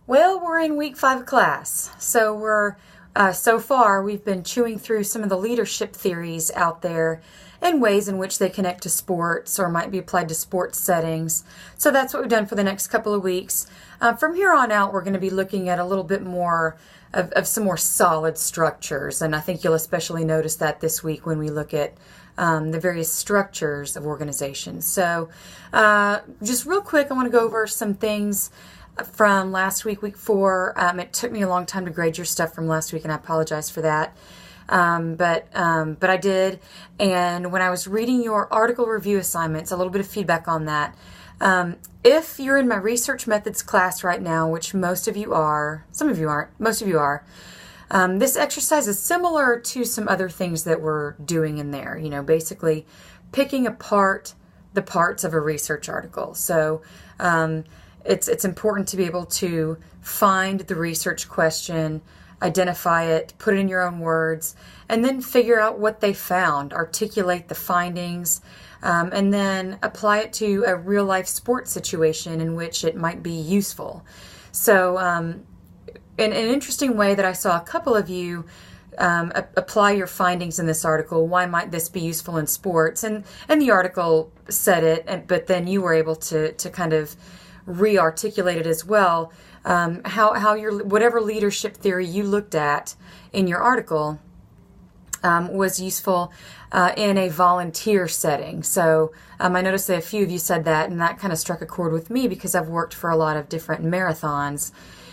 Well, we're in week 5 of class, so so far we've been chewing through some of the leadership theories out there and ways in which they connect to sports or might be applied to sports settings. So that's what we've done for the next couple of weeks. From here on out, we're going to be looking at a little bit more of some more solid structures, and I think you'll especially notice that this week when we look at the various structures of organizations. So just real quick, I want to go over some things from last week, week 4. It took me a long time to grade your stuff from last week, and I apologize for that. But I did. And when I was reading your article review assignments, a little bit of feedback on that. If you're in my research methods class right now, which most of you are, some of you aren't, most of you are, this exercise is similar to some other things that we're doing in there. You know, basically picking apart the parts of a research article. So, it's important to be able to find the research question, identify it, put it in your own words, and then figure out what they found, articulate the findings, and then apply it to a real-life sports situation in which it might be useful. So in an interesting way that I saw a couple of you apply your findings in this article, why might this be useful in sports? And the article said it, but then you were able to kind of re-articulate it as well, how your whatever leadership theory you looked at in your article was useful in a volunteer setting. So I noticed that a few of you said that, and that kind of struck a chord with me because I've worked for a lot of different marathons,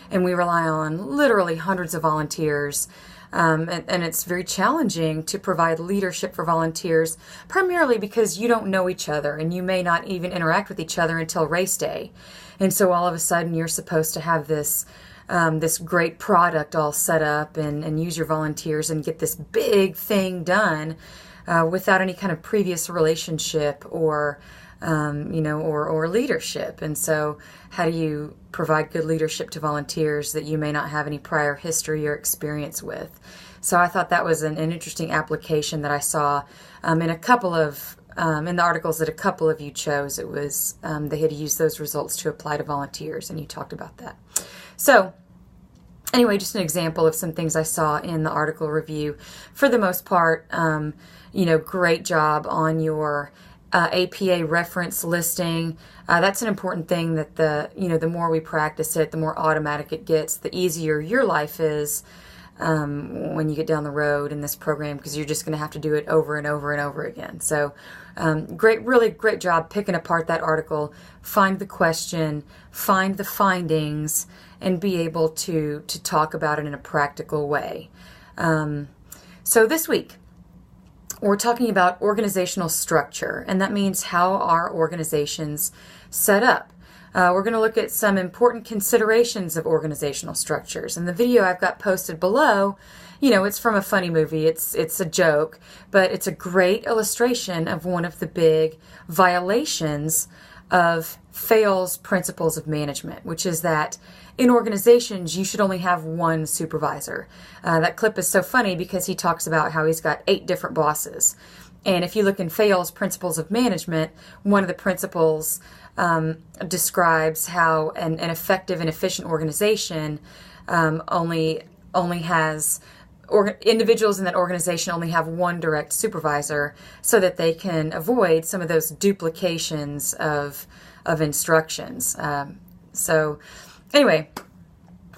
and we rely on literally hundreds of volunteers. And it's very challenging to provide leadership for volunteers, primarily because you don't know each other and you may not even interact with each other until race day. And so all of a sudden you're supposed to have this great product all set up and use your volunteers and get this big thing done without any kind of previous relationship or leadership. And so how do you provide good leadership to volunteers that you may not have any prior history or experience with? So I thought that was an interesting application that I saw in a couple of, in the articles that a couple of you chose. It was, they had used those results to apply to volunteers, and you talked about that. So anyway, just an example of some things I saw in the article review. For the most part, great job on your APA reference listing. That's an important thing that the more we practice it, the more automatic it gets, the easier your life is when you get down the road in this program, because you're just going to have to do it over and over and over again. So really great job picking apart that article, find the question, find the findings, and be able to talk about it in a practical way. So this week, we're talking about organizational structure, and that means how our organizations set up. We're going to look at some important considerations of organizational structures. And the video I've got posted below, it's from a funny movie. It's a joke, but it's a great illustration of one of the big violations of Fayol's principles of management, which is that in organizations, you should only have one supervisor. That clip is so funny because he talks about how he's got 8 different bosses. And if you look in Fayol's principles of management, one of the principles describes how an effective and efficient organization only has individuals in that organization only have one direct supervisor, so that they can avoid some of those duplications of instructions. So anyway,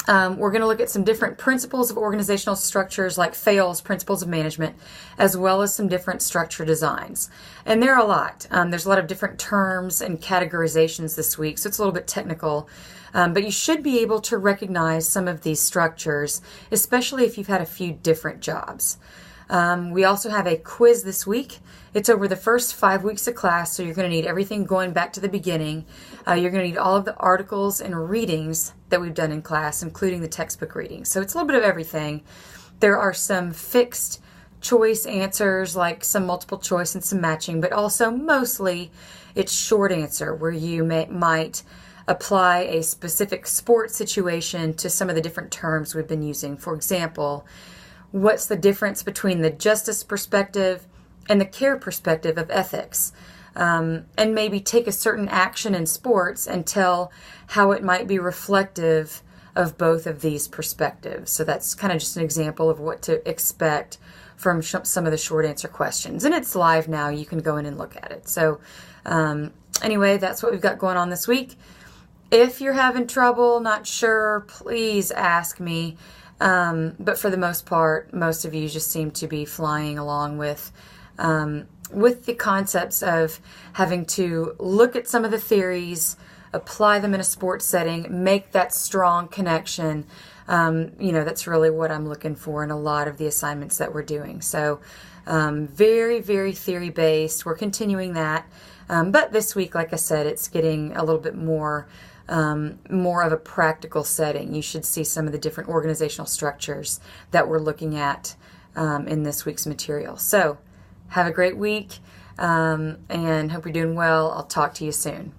we're going to look at some different principles of organizational structures like Fayol's principles of management, as well as some different structure designs. And there are a lot. There's a lot of different terms and categorizations this week, so it's a little bit technical. But you should be able to recognize some of these structures, especially if you've had a few different jobs. We also have a quiz this week. It's over the first 5 weeks of class, so you're going to need everything going back to the beginning. You're going to need all of the articles and readings that we've done in class, including the textbook readings. So it's a little bit of everything. There are some fixed choice answers, like some multiple choice and some matching, but also mostly it's short answer, where you might apply a specific sports situation to some of the different terms we've been using. For example, what's the difference between the justice perspective and the care perspective of ethics? And maybe take a certain action in sports and tell how it might be reflective of both of these perspectives. So that's kind of just an example of what to expect from some of the short answer questions. And it's live now. You can go in and look at it. So anyway, that's what we've got going on this week. If you're having trouble, not sure, please ask me. But for the most part, most of you just seem to be flying along with the concepts of having to look at some of the theories, apply them in a sports setting, make that strong connection. That's really what I'm looking for in a lot of the assignments that we're doing. So very, very theory-based. We're continuing that. But this week, like I said, it's getting a little bit more of a practical setting. You should see some of the different organizational structures that we're looking at in this week's material. So have a great week and hope you're doing well. I'll talk to you soon.